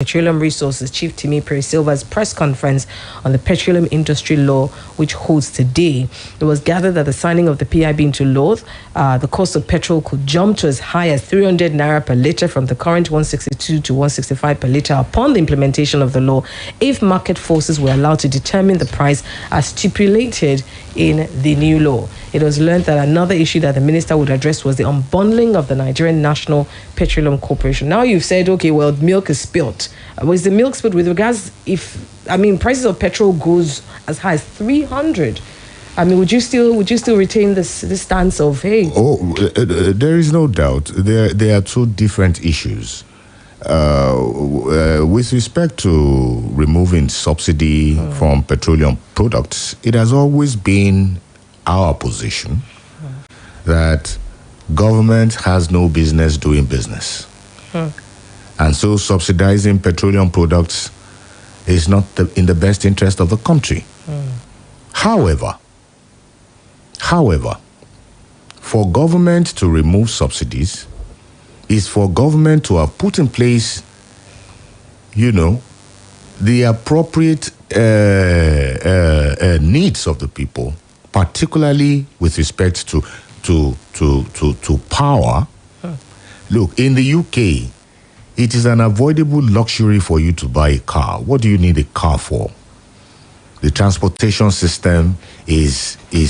Petroleum Resources Chief Timi Silva's press conference on the petroleum industry law, which holds today. It was gathered that the signing of the PIB into law, the cost of petrol could jump to as high as 300 naira per litre from the current 162 to 165 per litre upon the implementation of the law, if market forces were allowed to determine the price as stipulated in the new law. It was learned that another issue that the minister would address was the unbundling of the Nigerian National Petroleum Corporation. Now you've said, okay, well, milk is spilt. Was the milk spilled with regards prices of petrol goes as high as 300? Would you still retain this stance of, hey? There is no doubt. There are two different issues. With respect to removing subsidy from petroleum products, it has always been our position that government has no business doing business. And so subsidizing petroleum products is not in the best interest of the country. However, for government to remove subsidies is for government to have put in place, the appropriate needs of the people, particularly with respect to power. Look, in the UK, it is an avoidable luxury for you to buy a car. What do you need a car for? The transportation system is in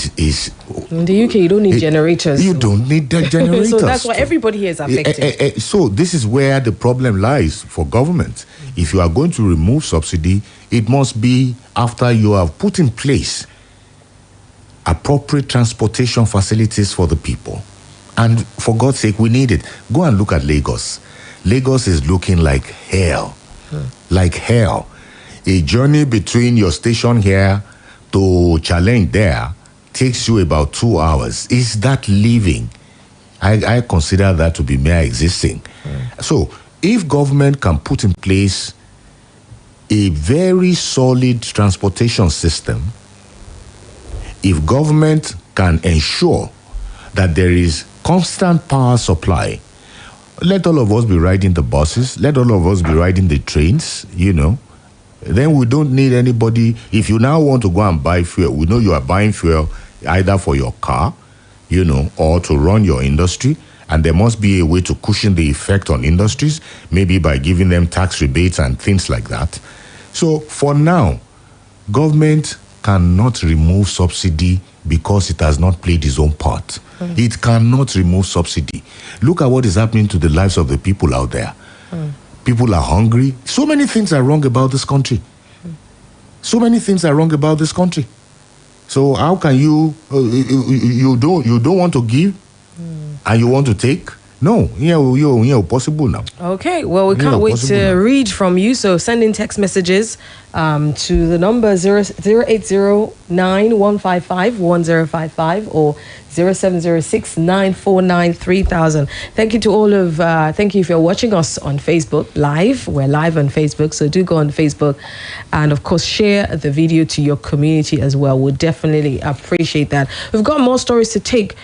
the UK, you don't need generators. You don't need the generators. So that's why everybody here is affected. So this is where the problem lies for government. If you are going to remove subsidy, it must be after you have put in place appropriate transportation facilities for the people. And for God's sake, we need it. Go and look at Lagos. Lagos is looking like hell. Like hell. A journey between your station here to Challenge there takes you about 2 hours. Is that living? I consider that to be mere existing. So if government can put in place a very solid transportation system, if government can ensure that there is constant power supply, let all of us be riding the buses, let all of us be riding the trains, then we don't need anybody. If you now want to go and buy fuel, we know you are buying fuel either for your car, or to run your industry. And there must be a way to cushion the effect on industries, maybe by giving them tax rebates and things like that. So for now, government cannot remove subsidy because it has not played its own part. It cannot remove subsidy. Look at what is happening to the lives of the people out there. People are hungry. So many things are wrong about this country. So many things are wrong about this country. So how can you don't want to give and you want to take? No, possible now. Okay, well, we can't wait to read from you. So send in text messages to the number 0809-155-1055 or 0706-949-3000. Thank you to all of, thank you if you're watching us on Facebook Live. We're live on Facebook, so do go on Facebook and, of course, share the video to your community as well. We'll definitely appreciate that. We've got more stories to take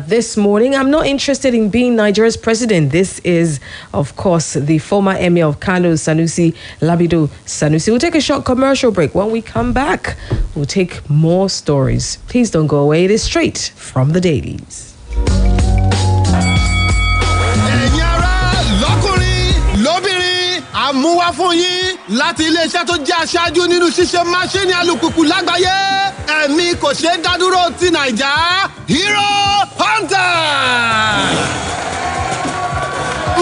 this morning. I'm not interested in being Nigeria's president. This is, of course, the former emir of Kano, Sanusi Lamido Sanusi. We'll take a short commercial break. When we come back, we'll take more stories. Please don't go away. It is straight from the dailies. Àmúwá fún yín láti iléeṣẹ́ tó jẹ́ aṣáájú nínú ṣíṣe máṣíìnì alùpùpù lágbàáyé. Ẹ̀mí kò ṣeé dádúró ti Naija. Hero Hunter.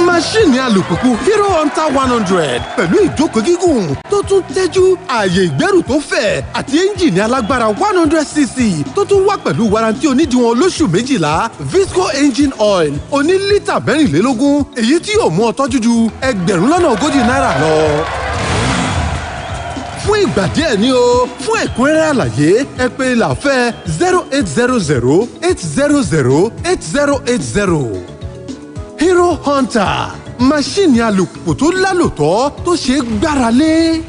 Máṣíìnì alùpùpù Hero Hunter 100 pẹ̀lú ìjókòó gígùn tó tún tẹ́jú, ààyè ìgbẹ́rù tó fẹ̀ àti ẹ́ńjìnì alágbára 100cc tó tún wá pẹ̀lú warranty onídìíwọ̀n olóṣù 12 Visco engine oil oní lítà 24, èyí tí yóò mú ọ tọ́jú ju $1,040 lọ. Fún ìgbà díẹ̀ ni o, fún ẹ̀kúnrẹ́rẹ́ àlàyé ẹ pè Làfẹ́ 0800 800 8080. Hero Hunter, máṣíìnì alùpùpù tó lálòtọ́ tó ṣeé gbára lé.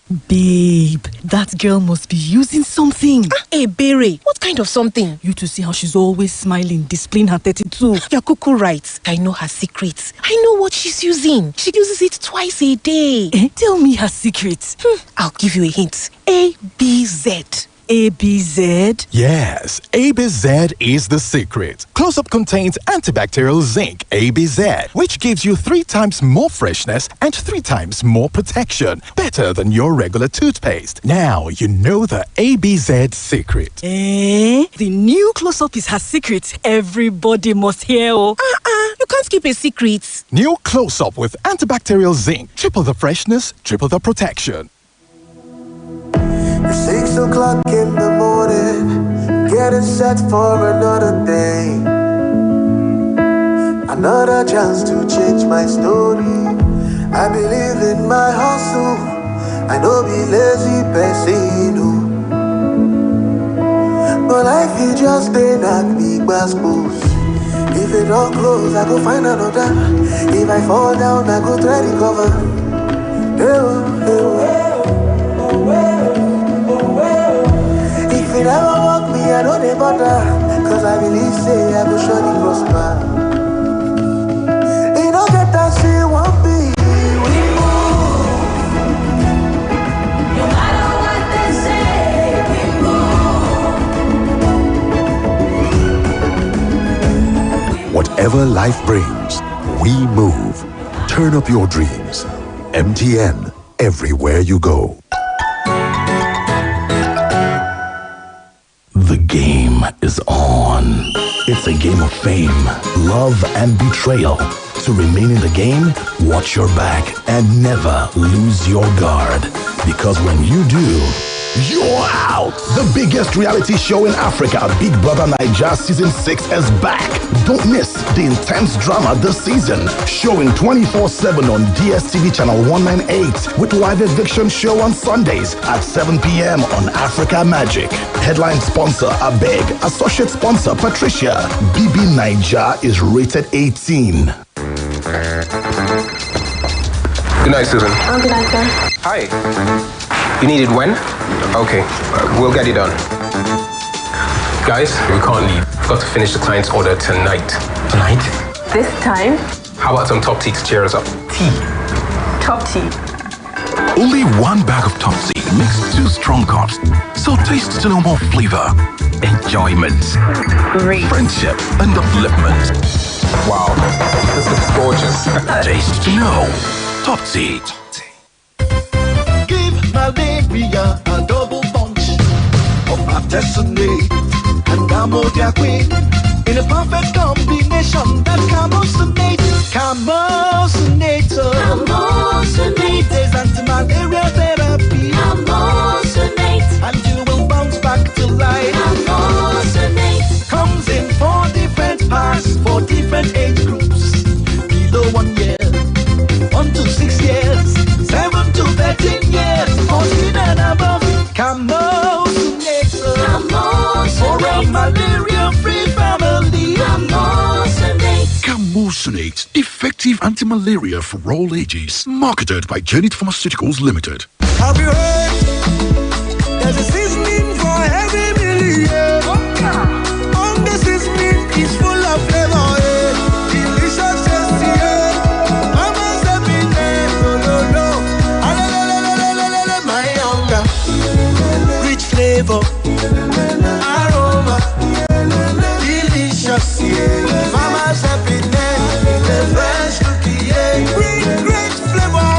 Babe, that girl must be using something. Hey, Berry, what kind of something? You to see how she's always smiling, displaying her 32. You're cuckoo right. I know her secrets. I know what she's using. She uses it twice a day. Tell me her secrets. I'll give you a hint. ABZ. ABZ? Yes, ABZ is the secret. Close-Up contains antibacterial zinc, ABZ, which gives you 3 times more freshness and 3 times more protection. Better than your regular toothpaste. Now you know the ABZ secret. The new Close-Up is her secret. Everybody must hear. You can't keep a secret. New Close-Up with antibacterial zinc. Triple the freshness, triple the protection. It's 6 o'clock in the morning, getting set for another day. Another chance to change my story. I believe in my hustle, I know be lazy person. But life is just a not big goes. If it don't close, I go find another. If I fall down, I go try to recover. If it ever walk me, I know they bother. Cause I believe, say, I go surely prosper. You don't get that shit, won't be. We move. No matter what they say, we move. Whatever life brings, we move. Turn up your dreams. MTN, everywhere you go. The game is on. It's a game of fame, love, and betrayal. To remain in the game, watch your back and never lose your guard. Because when you do, you're out. The biggest reality show in Africa, Big Brother Naija Season 6 is back. Don't miss the intense drama this season. Showing 24/7 on DSTV channel 198 with live eviction show on Sundays at 7 p.m. on Africa Magic. Headline sponsor Abeg. Associate sponsor Patricia. BB Naija is rated 18. Good night, Susan. Oh, good night, sir. Hi. You need it when? Okay, we'll get it done. Guys, we can't leave. We've got to finish the client's order tonight. Tonight? This time? How about some top tea to cheer us up? Tea. Top tea. Only 1 bag of Top Tea makes 2 strong cups. So taste to know more flavor, enjoyment, friendship, and upliftment. Wow, this looks gorgeous. Taste to know. Top Tea. Give malaria a double punch of artesunate and amodiaquine in a perfect combination. That Camosunate, Camosunator. Camosunate is anti-malaria therapy. Camosunate, and you will bounce back to life. Camosunate comes in 4 different packs for different age groups. Below 1 year, 1 to 6 years, 7 to 13 years, 14 and above. Camosunator, for a malaria-free family. Camosunate, effective anti-malaria for all ages. Marketed by Janet Pharmaceuticals Limited. Have you heard? There's a seasoning for every meal. On the seasoning is full of flavor. Delicious, tasty. Mama's happiness. No. My hunger. Rich flavor. Aroma. Delicious. Mama's happiness. The fresh cookie. Great flavor.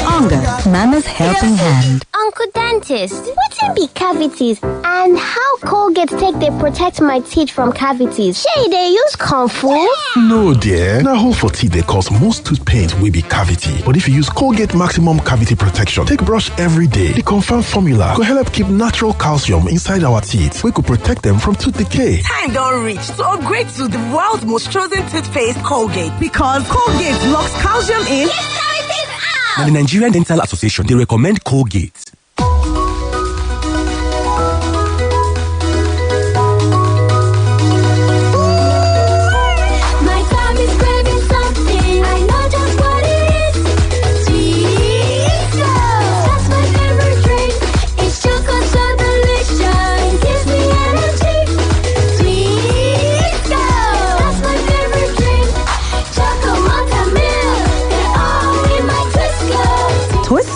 Hunger, Mama's helping hand. Uncle Dentist, what be cavities and how Colgate take they protect my teeth from cavities? Shey they use Comfort? No, dear. Now, hole for teeth they cause most tooth pain will be cavity. But if you use Colgate Maximum Cavity Protection, take brush every day. The confirmed formula could help keep natural calcium inside our teeth. We could protect them from tooth decay. Time don't reach to upgrade to the world's most chosen toothpaste, Colgate. Because Colgate locks calcium in. Yes, cavities out! Now, the Nigerian Dental Association, they recommend Colgate.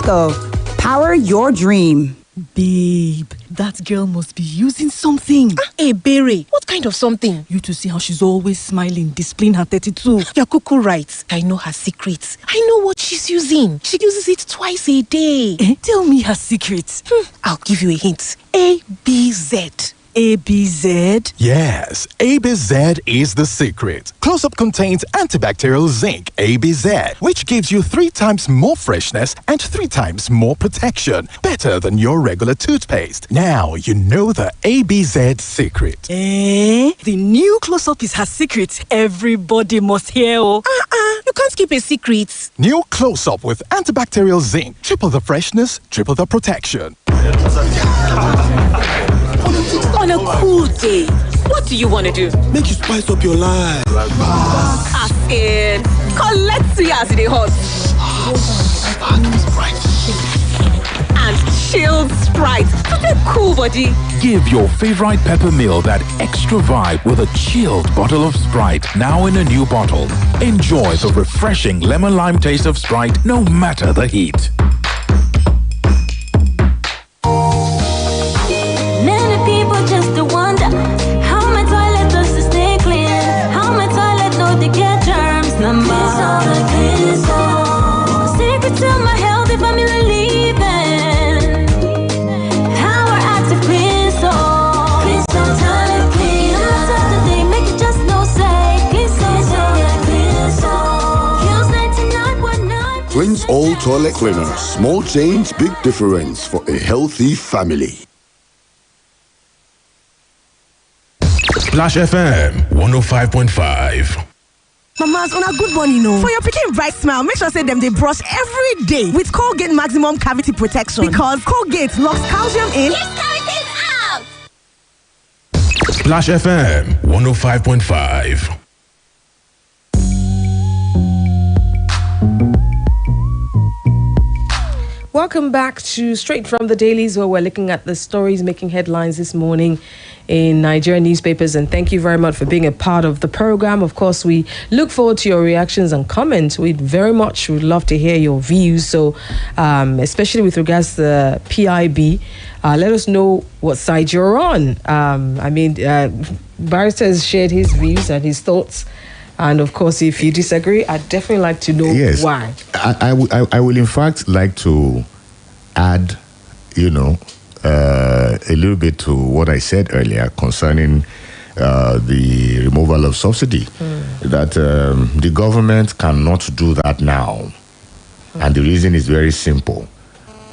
Tesco. Power your dream. Babe, that girl must be using something. Hey, Berry, what kind of something? You to see how she's always smiling, displaying her 32. You're cuckoo right. I know her secrets. I know what she's using. She uses it twice a day. Tell me her secrets. I'll give you a hint. ABZ. ABZ? Yes, ABZ is the secret. Close-Up contains antibacterial zinc, ABZ, which gives you 3 times more freshness and 3 times more protection. Better than your regular toothpaste. Now you know the ABZ secret. The new Close-Up is her secret. Everybody must hear. You can't keep a secret. New Close-Up with antibacterial zinc. Triple the freshness, triple the protection. On a cool day, what do you want to do? Make you spice up your life. Ask it. Collect tea as it hot. And chilled Sprite to the cool body. Give your favorite pepper meal that extra vibe with a chilled bottle of Sprite, now in a new bottle. Enjoy the refreshing lemon lime taste of Sprite no matter the heat. Prince All Toilet Cleaner. Small change, big difference for a healthy family. Splash FM 105.5. Mamas, on a good morning, for your picking bright smile, make sure say them they brush every day with Colgate Maximum Cavity Protection, because Colgate locks calcium in. Keeps cavities out. Splash FM 105.5. Welcome back to Straight from the Dailies, where we're looking at the stories making headlines this morning in Nigerian newspapers. And thank you very much for being a part of the program. Of course, we look forward to your reactions and comments. Would love to hear your views. So, especially with regards to the PIB, let us know what side you're on. Barrister has shared his views and his thoughts. And of course, if you disagree, I'd definitely like to know why. I will in fact like to add, a little bit to what I said earlier concerning the removal of subsidy. That the government cannot do that now. And the reason is very simple.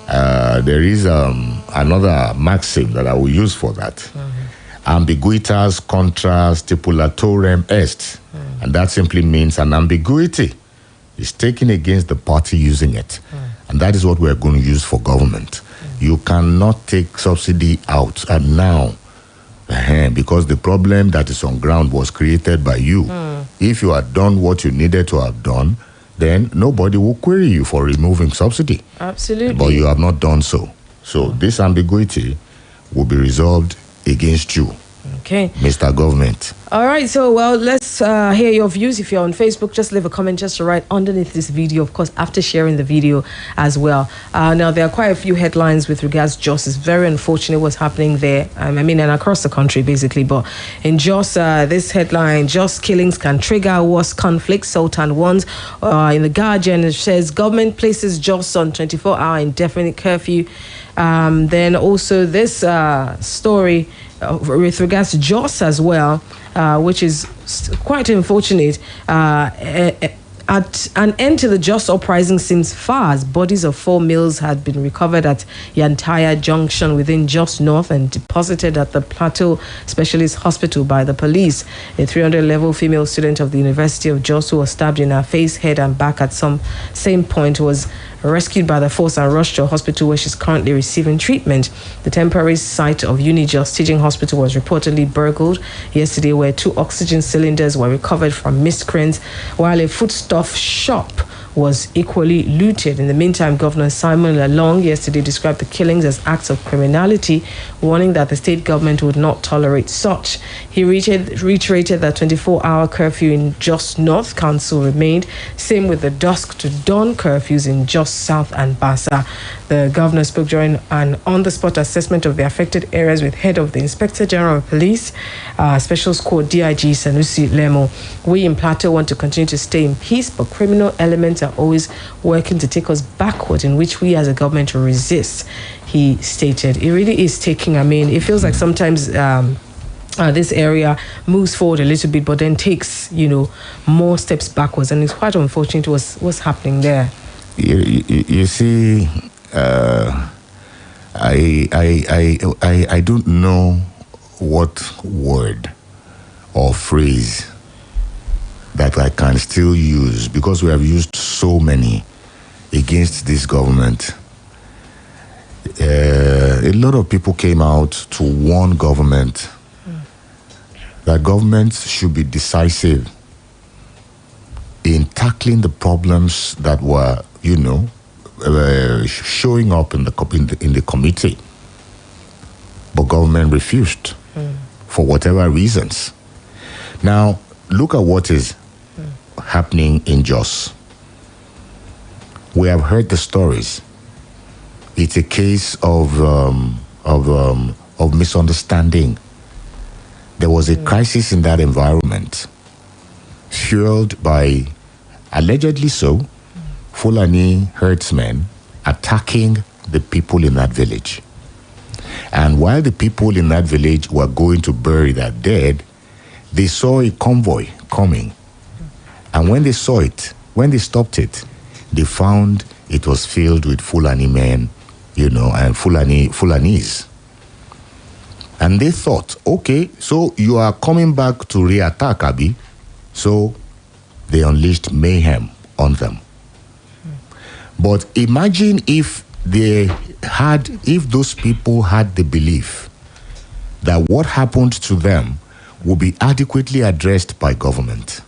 There is another maxim that I will use for that. Ambiguitas contra stipulatorem est. And that simply means an ambiguity is taken against the party using it. And that is what we're going to use for government. You cannot take subsidy out and now, because the problem that is on ground was created by you. If you had done what you needed to have done, then nobody will query you for removing subsidy. Absolutely. But you have not done so. So this ambiguity will be resolved against you. Okay. Mr. Government. All right, so, let's hear your views. If you're on Facebook, just leave a comment just right underneath this video, of course, after sharing the video as well. Now, there are quite a few headlines with regards to Jos. It's very unfortunate what's happening there. And across the country, basically. But in Jos, this headline, Jos killings can trigger worse conflict, Sultan warns. In The Guardian, it says, government places Jos on 24-hour indefinite curfew. Then also this story with regards to Jos as well, which is quite unfortunate. At an end to the Jos uprising seems far, as bodies of 4 males had been recovered at Yantaya Junction within Jos North and deposited at the Plateau Specialist Hospital by the police. A 300-level female student of the University of Jos who was stabbed in her face, head and back at some same point was rescued by the force and rushed to a hospital where she's currently receiving treatment. The temporary site of Unijos Teaching Hospital was reportedly burgled yesterday, where 2 oxygen cylinders were recovered from miscreants, while a foodstuff shop was equally looted. In the meantime, Governor Simon Lalong yesterday described the killings as acts of criminality, warning that the state government would not tolerate such. He reiterated that 24-hour curfew in Jos North Council remained, same with the dusk to dawn curfews in Jos South and Basa. The governor spoke during an on-the-spot assessment of the affected areas with head of the Inspector General of Police, Special Squad DIG Sanusi Lemo. We in Plateau want to continue to stay in peace, but criminal elements are always working to take us backward, in which we as a government will resist, he stated. It really is taking, it feels like sometimes this area moves forward a little bit, but then takes, more steps backwards, and it's quite unfortunate what's happening there. You see, I don't know what word or phrase that I can still use, because we have used so many against this government. A lot of people came out to warn government that governments should be decisive in tackling the problems that were, showing up in the committee. But government refused for whatever reasons. Now, look at what is happening in Jos. We have heard the stories. It's a case of misunderstanding. There was a crisis in that environment, fueled by, allegedly so, Fulani herdsmen attacking the people in that village. And while the people in that village were going to bury their dead, they saw a convoy coming. And when they saw it, when they stopped it, they found it was filled with Fulani men, and Fulanis. And they thought, okay, so you are coming back to re-attack, Abi. So they unleashed mayhem on them. But imagine if those people had the belief that what happened to them would be adequately addressed by government.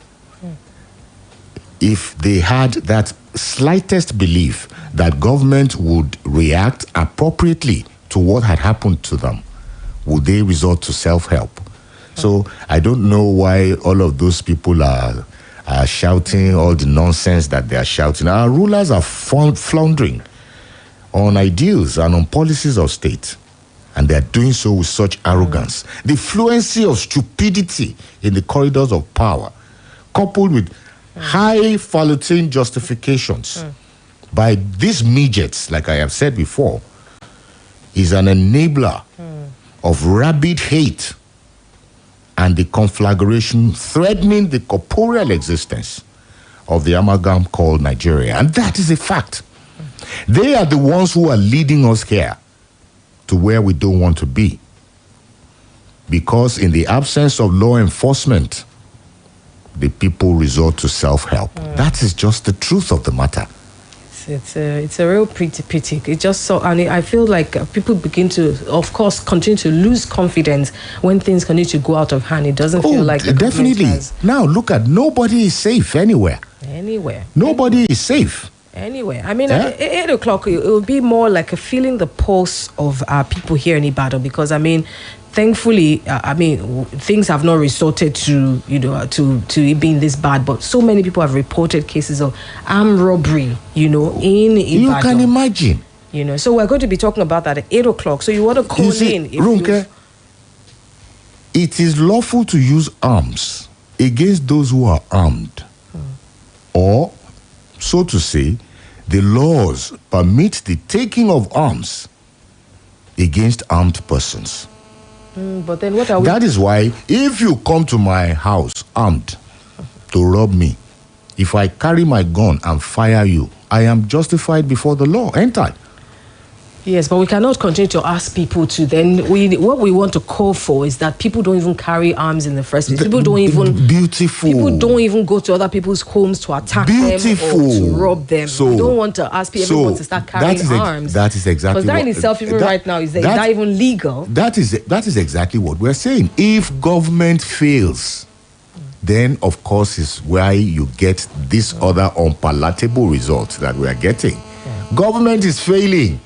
If they had that slightest belief that government would react appropriately to what had happened to them, would they resort to self-help? So I don't know why all of those people are shouting all the nonsense that they are shouting. Our rulers are floundering on ideals and on policies of state, and they are doing so with such arrogance. The fluency of stupidity in the corridors of power, coupled with highfalutin justifications by these midgets, like I have said before, is an enabler of rabid hate and the conflagration threatening the corporeal existence of the amalgam called Nigeria. And that is a fact. They are the ones who are leading us here to where we don't want to be. Because in the absence of law enforcement, the people resort to self-help. That is just the truth of the matter. It's a real pity. It just so, and I feel like people begin to, of course, continue to lose confidence when things continue to go out of hand. It doesn't feel like the definitely. Now look at, nobody is safe anywhere. Nobody is safe. Anyway, at 8 o'clock, it will be more like a feeling the pulse of our people here in Ibadan, because thankfully, things have not resorted to it being this bad, but so many people have reported cases of armed robbery, in Ibadan. You can imagine. So we're going to be talking about that at 8 o'clock. So you want to call in? Ronke, it is lawful to use arms against those who are armed. Or, so to say, the laws permit the taking of arms against armed persons. But then what are we... That is why if you come to my house armed to rob me, if I carry my gun and fire you, I am justified before the law, ain't I? Yes, but we cannot continue to ask people to then... what we want to call for is that people don't even carry arms in the first place. People don't even... Beautiful. People don't even go to other people's homes to attack them or to rob them. So, we don't want to ask everyone to start carrying arms. That is exactly because that in itself, even right now, is that even legal? That is exactly what we're saying. If government fails, then of course is why you get this other unpalatable results that we are getting. Government is failing.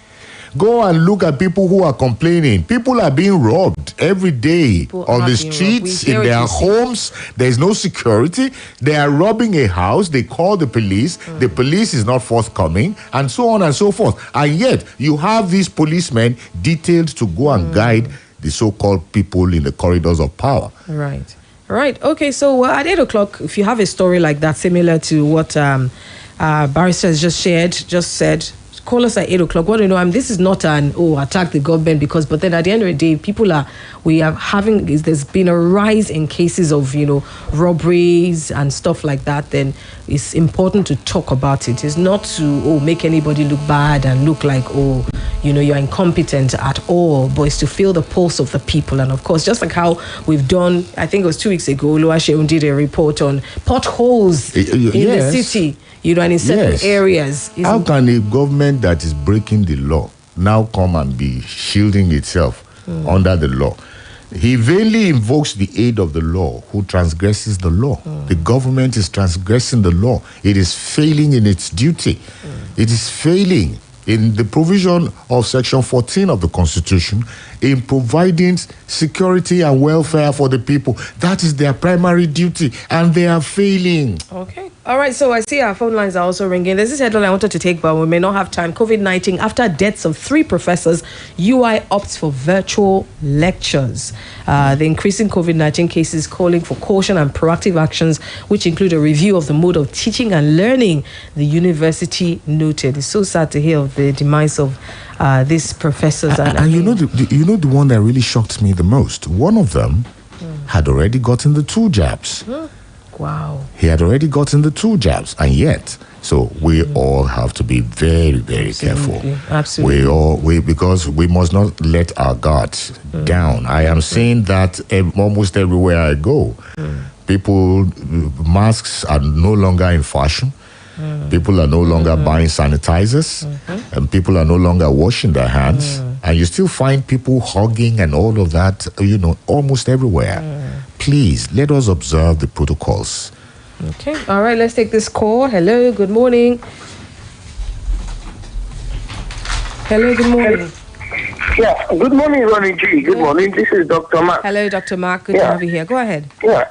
Go and look at people who are complaining. People are being robbed every day on the streets, in their homes. There's no security. They are robbing a house. They call the police. The police is not forthcoming, and so on and so forth. And yet, you have these policemen detailed to go and guide the so-called people in the corridors of power. Right. Right. Okay, so at 8 o'clock, if you have a story like that, similar to what Barrister has just said, call us at 8 o'clock. What do you know? This is not an attack the government but then at the end of the day, there's been a rise in cases of robberies and stuff like that. Then it's important to talk about it. It's not to make anybody look bad and look like you're incompetent at all, but it's to feel the pulse of the people. And of course, just like how we've done, I think it was 2 weeks ago, Oluwaseun did a report on potholes in the city. And in certain areas. How can a government that is breaking the law now come and be shielding itself under the law? He vainly invokes the aid of the law who transgresses the law. The government is transgressing the law. It is failing in its duty. It is failing in the provision of Section 14 of the Constitution in providing security and welfare for the people. That is their primary duty, and they are failing. Okay. All right, so I see our phone lines are also ringing. There's this headline I wanted to take, but we may not have time. COVID-19, after deaths of 3 professors, UI opts for virtual lectures. The increasing COVID-19 cases calling for caution and proactive actions, which include a review of the mode of teaching and learning, the university noted. It's so sad to hear of the demise of these professors. And you know the one that really shocked me the most? One of them had already gotten the 2 jabs. Wow. He had already gotten the 2 jabs, and yet, so we all have to be very, very careful. Absolutely. Because we must not let our guards down. I am seeing that almost everywhere I go. Masks are no longer in fashion. People are no longer buying sanitizers, and people are no longer washing their hands. And you still find people hugging and all of that, almost everywhere. Please, let us observe the protocols. Okay. All right, let's take this call. Hello, good morning. Hello, good morning. Yeah, good morning, Ronnie G. Good morning. This is Dr. Mark. Hello, Dr. Mark. Good to have you here. Go ahead. Yeah,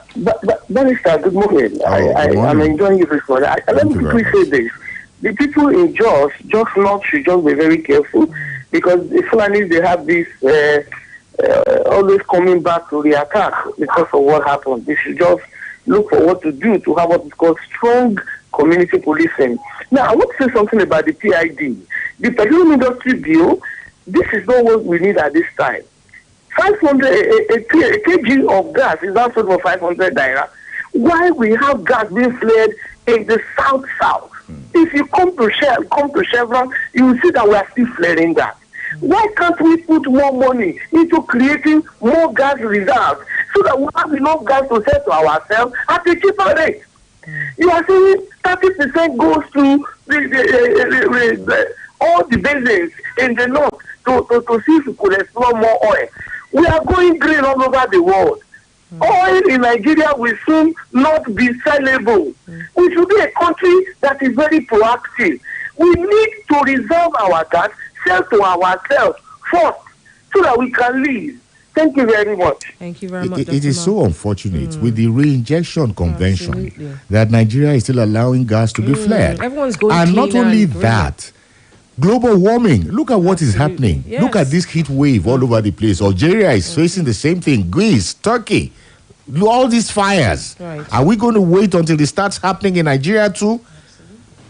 Barrister, good morning. I'm enjoying you this morning. Let me quickly say this. The people in Jos should just be very careful, because the Fulanis, they have this always coming back to the attack because of what happened. They should just look for what to do to have what is called strong community policing. Now, I want to say something about the PID. The petroleum industry bill, this is not what we need at this time. 500 a kg of gas is also for 500 naira. Why we have gas being flared in the south? If you come to Chevron, you will see that we are still flaring that. Why can't we put more money into creating more gas reserves so that we have enough gas to sell to ourselves at a cheaper rate? You are saying 30% goes to all the basins in the north to see if we could explore more oil. We are going green all over the world. Oil in Nigeria will soon not be sellable. We should be a country that is very proactive. We need to reserve our gas, sell to ourselves first, so that we can live. Thank you very much. Thank you very much. It is so unfortunate with the reinjection convention that Nigeria is still allowing gas to be flared. Everyone's going and not only and that, global warming. Look at what is happening. Yes. Look at this heat wave all over the place. Algeria is facing the same thing. Greece, Turkey, all these fires. Right. Are we going to wait until it starts happening in Nigeria too?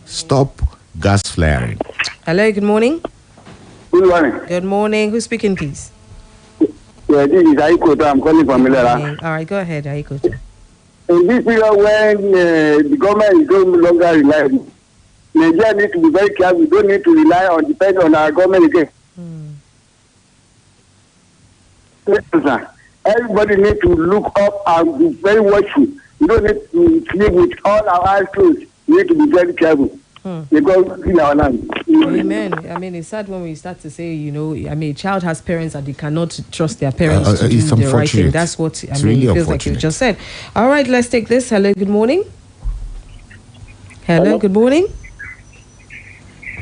Stop gas flaring. Hello, good morning. Good morning. Good morning. Who's speaking, please? Yeah, this is Aikoto. I'm calling from Milera. All right, go ahead, Aikoto. In this period when the government is no longer reliable, Nigeria needs to be very careful. We don't need to depend on our government again. Listen, everybody needs to look up and be very watchful. We don't need to sleep with all our eyes closed. We need to be very careful. Because in our land, Amen. I mean, it's sad when we start to say, a child has parents and they cannot trust their parents to do the right thing. That's what it feels like you just said. All right, let's take this. Hello, good morning. Hello, good morning.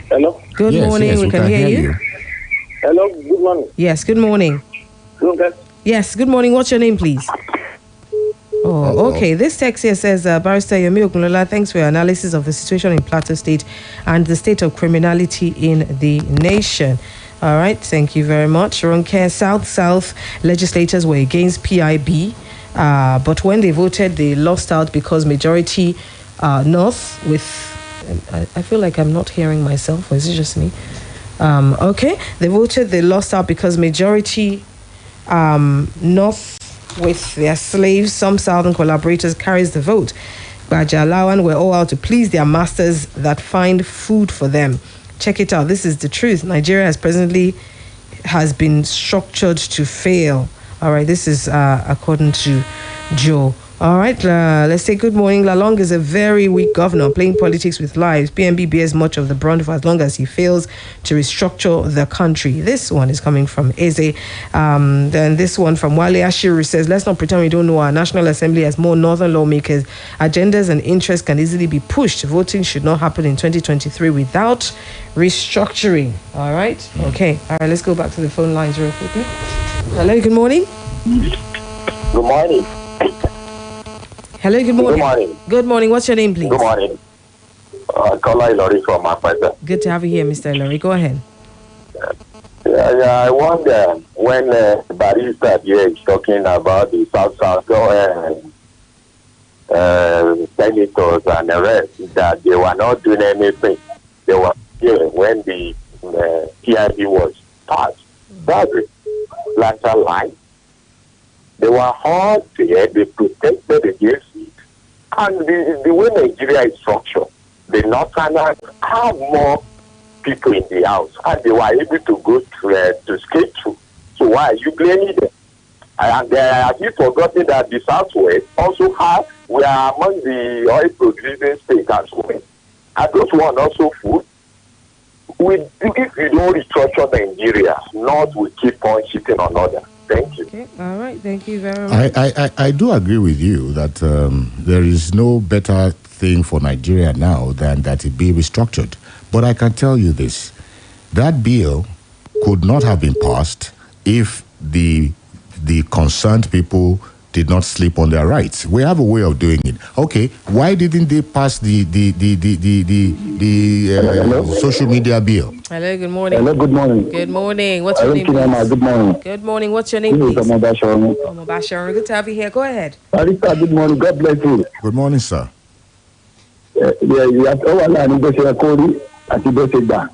Hello. Good morning. Yes, we can hear you. Hello. Good morning. Yes. Good morning. Okay. Yes. Good morning. What's your name, please? Oh, okay. This text here says, Barrister Yomi Ogunlola, thanks for your analysis of the situation in Plateau State and the state of criminality in the nation. All right. Thank you very much. Ronke, South legislators were against PIB, but when they voted, they lost out because majority North with... I feel like I'm not hearing myself, or is it just me? Okay. They lost out because majority North with their slaves, some southern collaborators carries the vote. Bajalawan were all out to please their masters that find food for them. Check it out. This is the truth. Nigeria has been structured to fail. All right. This is according to Joe. All right, let's say good morning. Lalong is a very weak governor playing politics with lives. PNB bears much of the brunt for as long as he fails to restructure the country. This one is coming from Eze. Then this one from Wale Ashiru says, let's not pretend we don't know our National Assembly has more northern lawmakers. Agendas and interests can easily be pushed. Voting should not happen in 2023 without restructuring. All right, okay. All right, let's go back to the phone lines real quickly. Hello, good morning. Good morning. Hello, good morning. Good morning. Good morning. What's your name, please? Good morning. Kola Ilori from Africa. Good to have you here, Mr. Ilori. Go ahead. I wonder when Barrister here is talking about the South senators and the rest, that they were not doing anything. They were here when the PIB was passed. That's a latter line. They were all there, they protected against it. And the way Nigeria is structured, the Northerners have more people in the house, and they were able to go to skate through. So why are you blaming them? And have you forgotten that the Southwest also we are among the oil producing states as well. And those one also food. If you don't restructure Nigeria, North will keep on shitting on others. Thank you. Okay. All right. Thank you very much. I do agree with you that there is no better thing for Nigeria now than that it be restructured. But I can tell you this. That bill could not have been passed if the concerned people did not sleep on their rights. We have a way of doing it. Okay, why didn't they pass the social media bill? Hello, good morning. Hello, good morning. Good morning. What's your name, please? Good morning. Good morning. What's your name, please? Omobasharon. Good to have you here. Go ahead. Barrister, good morning. God bless you. Good morning, sir. You have all along bó ṣe kó rí àti bó ṣe gbà.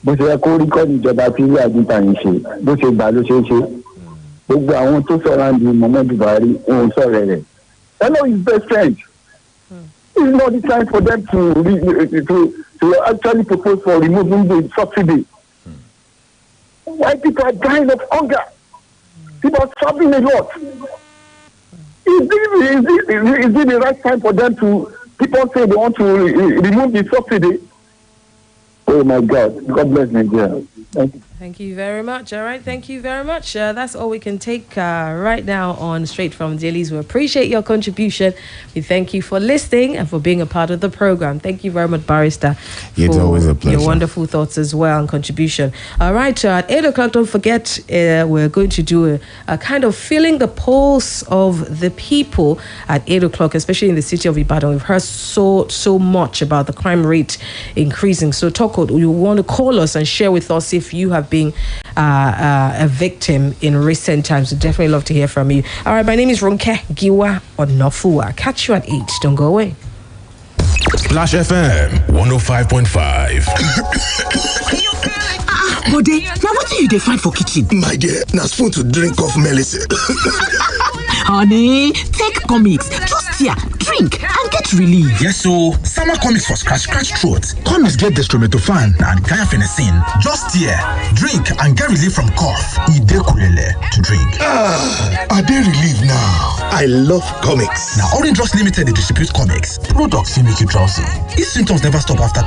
Bó ṣe kó rí kọ́ ìjọba tí ilé àjíǹta yìí ṣe. Bó ṣe gbà ló ṣe é ṣe. Gbogbo àwọn tó sọ̀rọ̀ àǹdí Muhammadu Buhari òun sọ̀rọ̀ rẹ̀. Hello, his best friend. It's not the time for them to actually propose for removing the subsidy. Why people are dying of hunger? People are suffering a lot. Is it the right time for them to keep on saying they want to remove the subsidy? Oh my God. God bless Nigeria. Thank you. Thank you very much. All right. Thank you very much. That's all we can take right now on Straight from Dailies. We appreciate your contribution. We thank you for listening and for being a part of the program. Thank you very much, Barrister. It's always a pleasure. Your wonderful thoughts as well and contribution. All right. At 8 o'clock, don't forget, we're going to do a kind of feeling the pulse of the people at 8 o'clock, especially in the city of Ibadan. We've heard so much about the crime rate increasing. So you want to call us and share with us if you have been a victim in recent times. We'd definitely love to hear from you. All right, my name is Ronke Giwa Onafuwa. Catch you at 8. Don't go away. Splash FM 105.5. Bode, now what do you find for kitchen? My dear, now spoon to drink off medicine. Honey, take comics. Just here, drink and get relief. Yes, so summer comics for scratch throat. Comics get dextromethorphan and guaifenesin. Just here, drink and get relief from cough. Ide kulele to drink. Are they relieved now? I love comics. Now, Orange Drops Limited, they distribute comics. Products will make you drowsy. If symptoms never stop after 3